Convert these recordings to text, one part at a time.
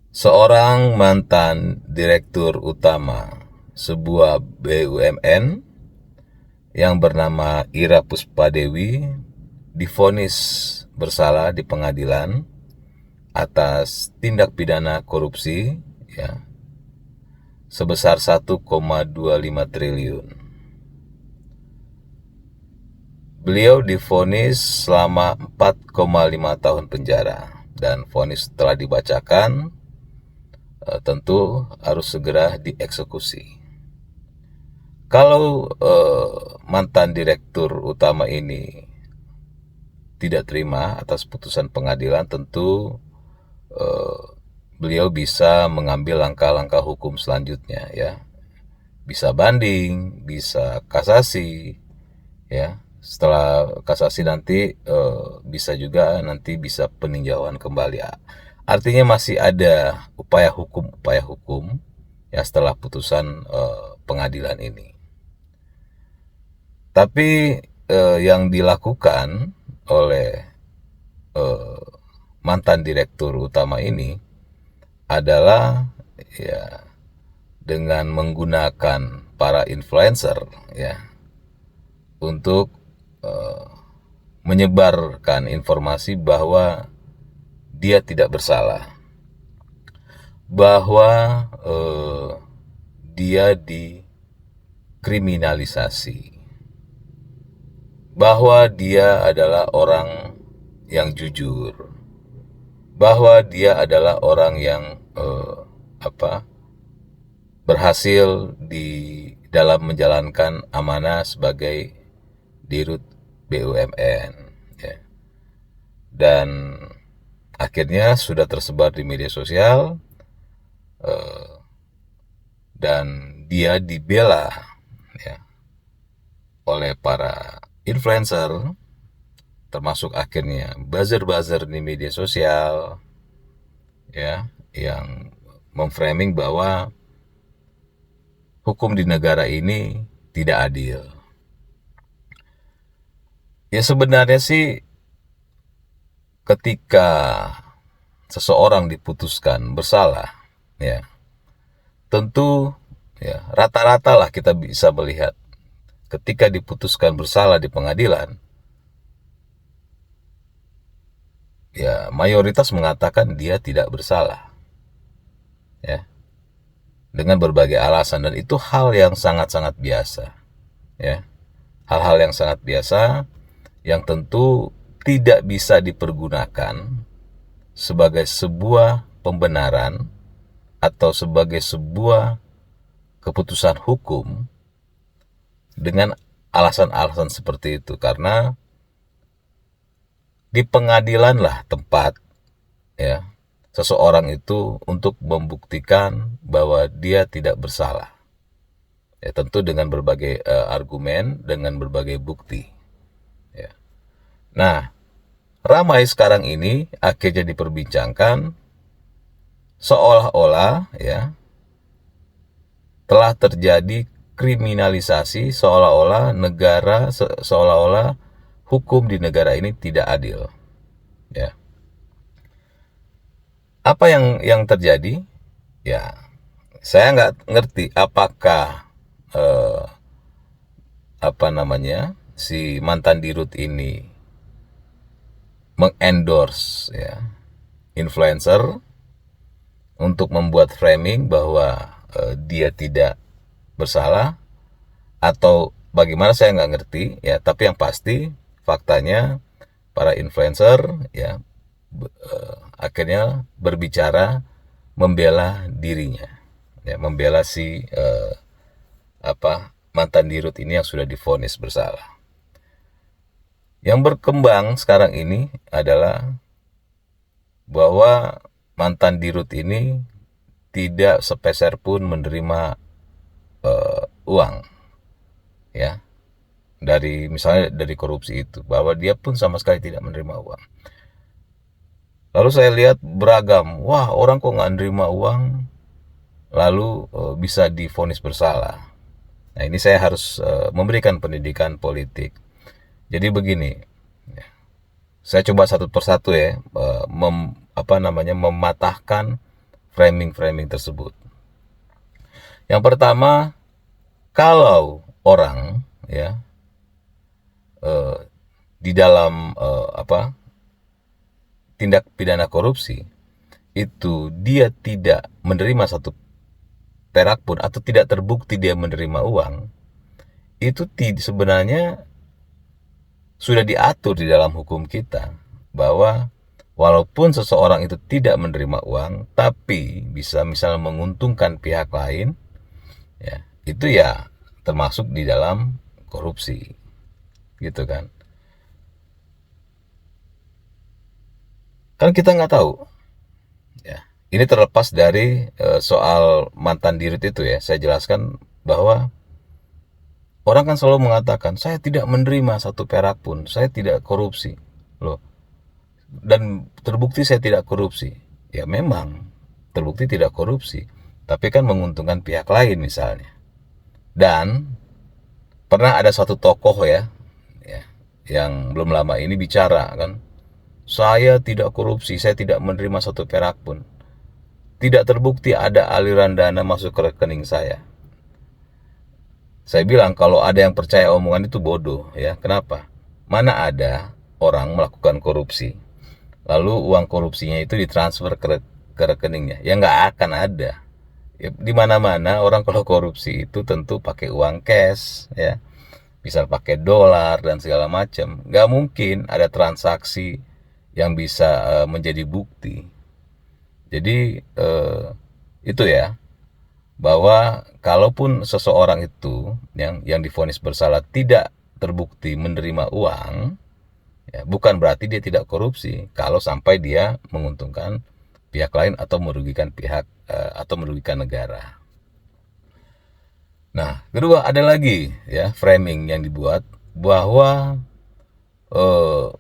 Seorang mantan direktur utama sebuah BUMN yang bernama Ira Puspadewi divonis bersalah di pengadilan atas tindak pidana korupsi ya sebesar 1,25 triliun. Beliau divonis selama 4,5 tahun penjara dan vonis telah dibacakan, tentu harus segera dieksekusi. Kalau mantan direktur utama ini tidak terima atas putusan pengadilan, tentu beliau bisa mengambil langkah-langkah hukum selanjutnya ya. Bisa banding, bisa kasasi ya. Setelah kasasi nanti bisa juga nanti bisa peninjauan kembali. Artinya masih ada upaya hukum ya setelah putusan pengadilan ini. Tapi yang dilakukan oleh mantan direktur utama ini adalah ya dengan menggunakan para influencer ya untuk menyebarkan informasi bahwa dia tidak bersalah, bahwa dia dikriminalisasi, bahwa dia adalah orang yang jujur, bahwa dia adalah orang yang berhasil di dalam menjalankan amanah sebagai dirut BUMN ya. Dan akhirnya sudah tersebar di media sosial dan dia dibela ya, oleh para influencer, termasuk akhirnya buzzer-buzzer di media sosial ya yang memframing bahwa hukum di negara ini tidak adil. Ya sebenarnya sih ketika seseorang diputuskan bersalah ya tentu ya rata-rata lah kita bisa melihat ketika diputuskan bersalah di pengadilan ya mayoritas mengatakan dia tidak bersalah ya dengan berbagai alasan, dan itu hal yang sangat-sangat biasa ya, hal-hal yang sangat biasa yang tentu tidak bisa dipergunakan sebagai sebuah pembenaran atau sebagai sebuah keputusan hukum dengan alasan-alasan seperti itu, karena di pengadilan lah tempat ya seseorang itu untuk membuktikan bahwa dia tidak bersalah ya, tentu dengan berbagai argumen, dengan berbagai bukti ya. Nah, ramai sekarang ini akhirnya diperbincangkan seolah-olah ya telah terjadi kriminalisasi, seolah-olah negara seolah-olah hukum di negara ini tidak adil ya. Apa yang terjadi ya, saya nggak ngerti apakah si mantan dirut ini mengendorse ya influencer untuk membuat framing bahwa dia tidak bersalah atau bagaimana, saya nggak ngerti ya. Tapi yang pasti faktanya para influencer ya akhirnya berbicara membela dirinya ya, membela si mantan dirut ini yang sudah divonis bersalah. Yang berkembang sekarang ini adalah bahwa mantan dirut ini tidak sepeser pun menerima uang ya dari misalnya dari korupsi itu, bahwa dia pun sama sekali tidak menerima uang. Lalu saya lihat beragam, wah orang kok nggak menerima uang lalu bisa divonis bersalah. Nah ini saya harus memberikan pendidikan politik. Jadi begini, saya coba satu persatu ya mematahkan framing-framing tersebut. Yang pertama, kalau orang ya di dalam tindak pidana korupsi itu dia tidak menerima satu perak pun atau tidak terbukti dia menerima uang, itu sebenarnya sudah diatur di dalam hukum kita bahwa walaupun seseorang itu tidak menerima uang tapi bisa misalnya menguntungkan pihak lain, ya itu ya termasuk di dalam korupsi, gitu kan. Kan kita nggak tahu, ya. Ini terlepas dari soal mantan dirut itu ya. Saya jelaskan bahwa orang kan selalu mengatakan saya tidak menerima satu perak pun, saya tidak korupsi, loh. Dan terbukti saya tidak korupsi. Ya memang terbukti tidak korupsi, tapi kan menguntungkan pihak lain misalnya. Dan pernah ada satu tokoh ya yang belum lama ini bicara kan, saya tidak korupsi, saya tidak menerima satu perak pun. Tidak terbukti ada aliran dana masuk ke rekening saya. Saya bilang kalau ada yang percaya omongan itu bodoh ya. Kenapa? Mana ada orang melakukan korupsi, lalu uang korupsinya itu ditransfer ke rekeningnya? Ya nggak akan ada. Ya, di mana-mana orang kalau korupsi itu tentu pakai uang cash ya. Bisa pakai dolar dan segala macam. Nggak mungkin ada transaksi yang bisa menjadi bukti. Jadi itu ya, bahwa kalaupun seseorang itu yang divonis bersalah tidak terbukti menerima uang, ya, bukan berarti dia tidak korupsi kalau sampai dia menguntungkan pihak lain atau merugikan pihak atau merugikan negara. Nah, kedua ada lagi ya framing yang dibuat bahwa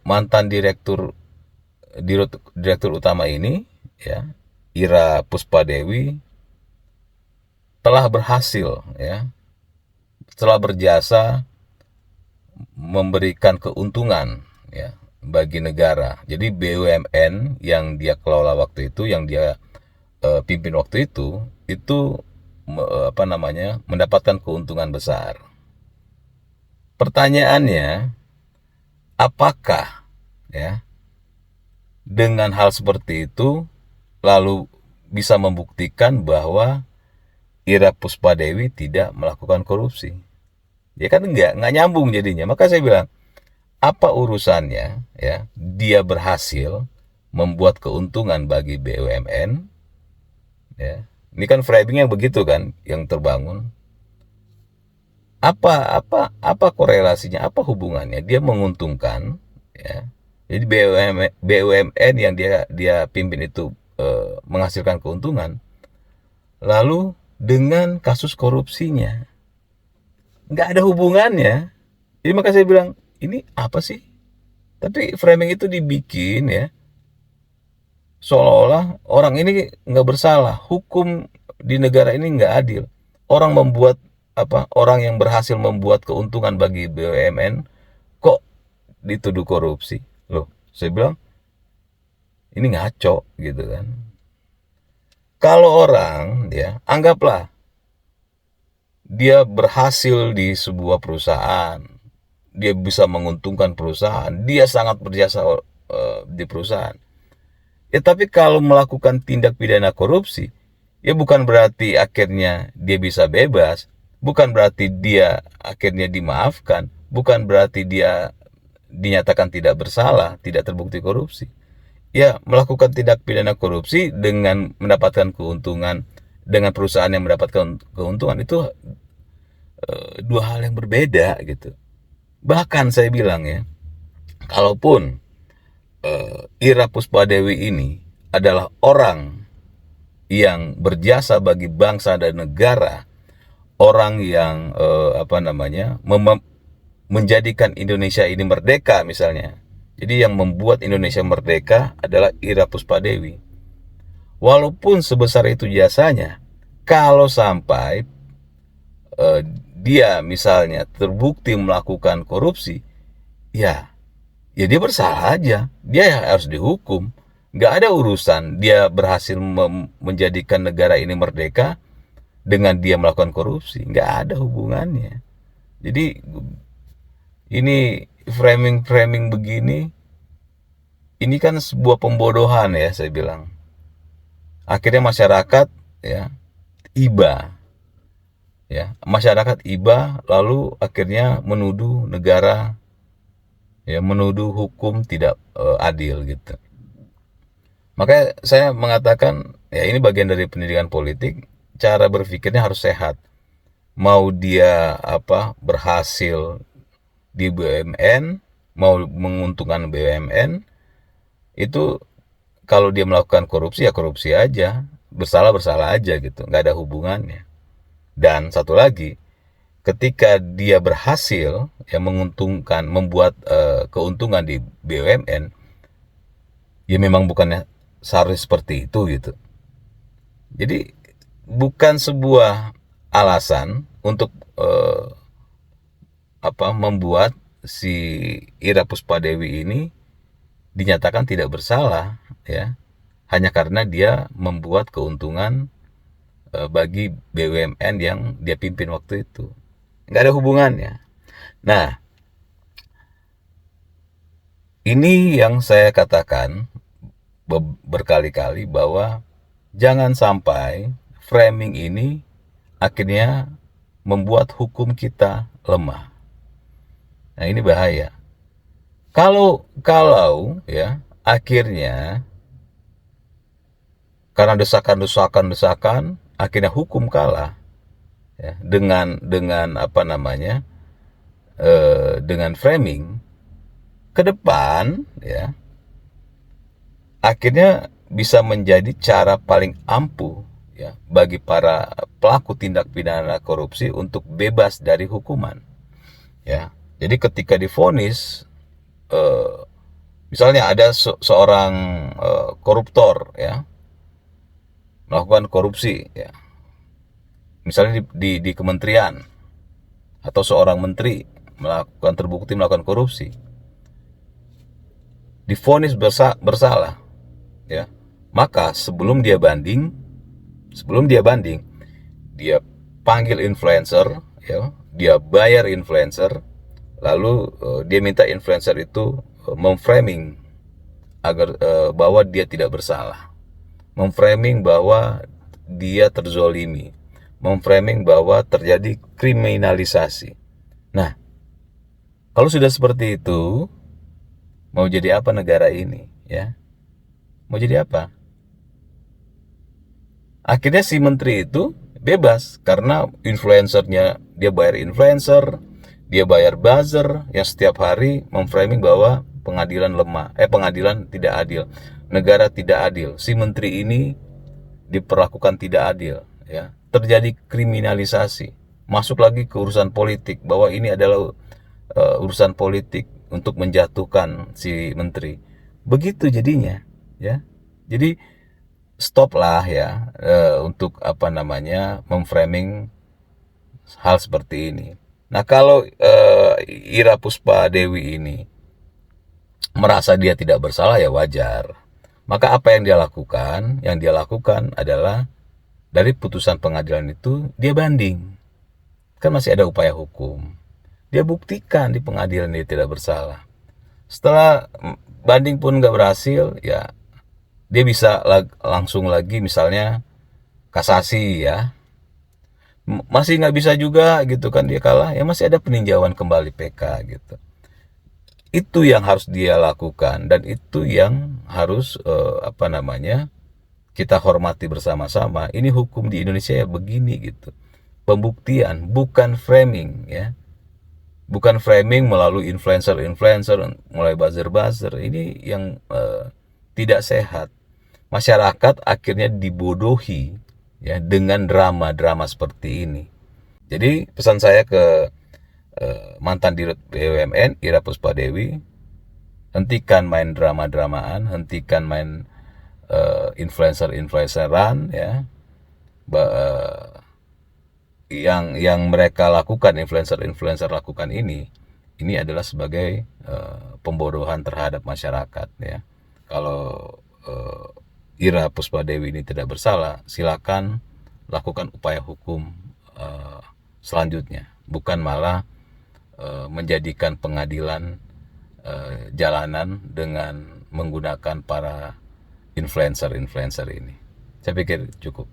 mantan direktur utama ini ya, Ira Puspadewi, telah berhasil ya, telah berjasa memberikan keuntungan ya bagi negara. Jadi BUMN yang dia kelola waktu itu, yang dia pimpin waktu itu mendapatkan keuntungan besar. Pertanyaannya, apakah ya dengan hal seperti itu lalu bisa membuktikan bahwa Ira Puspadewi tidak melakukan korupsi? Ya kan enggak nyambung jadinya. Maka saya bilang, apa urusannya ya dia berhasil membuat keuntungan bagi BUMN ya. Ini kan framingnya begitu kan yang terbangun. Apa korelasinya, apa hubungannya dia menguntungkan ya. Jadi BUMN yang dia pimpin itu menghasilkan keuntungan, lalu dengan kasus korupsinya nggak ada hubungannya. Jadi maka saya bilang, ini apa sih? Tapi framing itu dibikin ya seolah-olah orang ini nggak bersalah, hukum di negara ini nggak adil. Orang orang yang berhasil membuat keuntungan bagi BUMN kok dituduh korupsi. Loh, saya bilang ini ngaco gitu kan. Kalau orang ya, anggaplah dia berhasil di sebuah perusahaan, dia bisa menguntungkan perusahaan, dia sangat berjasa di perusahaan. Ya tapi kalau melakukan tindak pidana korupsi, ya bukan berarti akhirnya dia bisa bebas, bukan berarti dia akhirnya dimaafkan, bukan berarti dia dinyatakan tidak bersalah, tidak terbukti korupsi. Ya, melakukan tindak pidana korupsi dengan mendapatkan keuntungan, dengan perusahaan yang mendapatkan keuntungan, itu dua hal yang berbeda gitu. Bahkan saya bilang ya, kalaupun Ira Puspadewi ini adalah orang yang berjasa bagi bangsa dan negara, orang yang menjadikan Indonesia ini merdeka misalnya. Jadi yang membuat Indonesia merdeka adalah Ira Puspadewi. Walaupun sebesar itu jasanya, kalau sampai dia misalnya terbukti melakukan korupsi, ya dia bersalah aja, dia harus dihukum. Nggak ada urusan dia berhasil menjadikan negara ini merdeka dengan dia melakukan korupsi. Nggak ada hubungannya. Jadi ini framing-framing begini, ini kan sebuah pembodohan ya, saya bilang. Akhirnya masyarakat ya iba, ya masyarakat iba, lalu akhirnya menuduh negara, ya menuduh hukum tidak adil gitu. Makanya saya mengatakan ya ini bagian dari pendidikan politik, cara berpikirnya harus sehat. Mau dia berhasil di BUMN, mau menguntungkan BUMN, itu kalau dia melakukan korupsi ya korupsi aja, bersalah bersalah aja gitu, nggak ada hubungannya. Dan satu lagi, ketika dia berhasil ya menguntungkan, membuat keuntungan di BUMN, ya memang bukannya seharusnya seperti itu gitu. Jadi bukan sebuah alasan untuk membuat si Ira Puspadewi ini dinyatakan tidak bersalah ya, hanya karena dia membuat keuntungan bagi BUMN yang dia pimpin waktu itu. Nggak ada hubungannya. Nah, ini yang saya katakan berkali-kali bahwa jangan sampai framing ini akhirnya membuat hukum kita lemah. Nah, ini bahaya. Kalau ya akhirnya karena desakan akhirnya hukum kalah ya, dengan dengan framing ke depan ya, akhirnya bisa menjadi cara paling ampuh ya bagi para pelaku tindak pidana korupsi untuk bebas dari hukuman ya. Jadi ketika divonis misalnya ada seorang koruptor ya melakukan korupsi ya, misalnya di kementerian, atau seorang menteri terbukti melakukan korupsi, divonis bersalah ya, maka sebelum dia banding dia panggil influencer ya, dia bayar influencer, lalu dia minta influencer itu memframing agar bahwa dia tidak bersalah, memframing bahwa dia terzolimi, memframing bahwa terjadi kriminalisasi. Nah, kalau sudah seperti itu, mau jadi apa negara ini ya? Mau jadi apa? Akhirnya si menteri itu bebas karena influencernya, dia bayar influencer, dia bayar buzzer yang setiap hari memframing bahwa pengadilan lemah, pengadilan tidak adil, negara tidak adil, si menteri ini diperlakukan tidak adil ya, terjadi kriminalisasi, masuk lagi ke urusan politik bahwa ini adalah urusan politik untuk menjatuhkan si menteri, begitu jadinya ya. Jadi stop lah ya untuk memframing hal seperti ini. Nah, kalau Ira Puspadewi ini merasa dia tidak bersalah ya wajar. Maka apa yang dia lakukan? Yang dia lakukan adalah dari putusan pengadilan itu dia banding. Kan masih ada upaya hukum. Dia buktikan di pengadilan dia tidak bersalah. Setelah banding pun nggak berhasil, ya dia bisa langsung lagi misalnya kasasi ya. Masih nggak bisa juga gitu kan, dia kalah, ya masih ada peninjauan kembali PK gitu. Itu yang harus dia lakukan dan itu yang harus kita hormati bersama-sama. Ini hukum di Indonesia ya begini gitu. Pembuktian, bukan framing ya. Bukan framing melalui influencer-influencer, mulai buzzer-buzzer. Ini yang tidak sehat. Masyarakat akhirnya dibodohi ya dengan drama-drama seperti ini. Jadi pesan saya ke mantan Dirut BUMN Ira Puspadewi, hentikan main drama-dramaan, hentikan main influencer-influenceran ya. Yang mereka lakukan, influencer lakukan ini adalah sebagai pembodohan terhadap masyarakat ya. Kalau Ira Puspadewi ini tidak bersalah, silakan lakukan upaya hukum selanjutnya, bukan malah menjadikan pengadilan jalanan dengan menggunakan para influencer ini. Saya pikir cukup.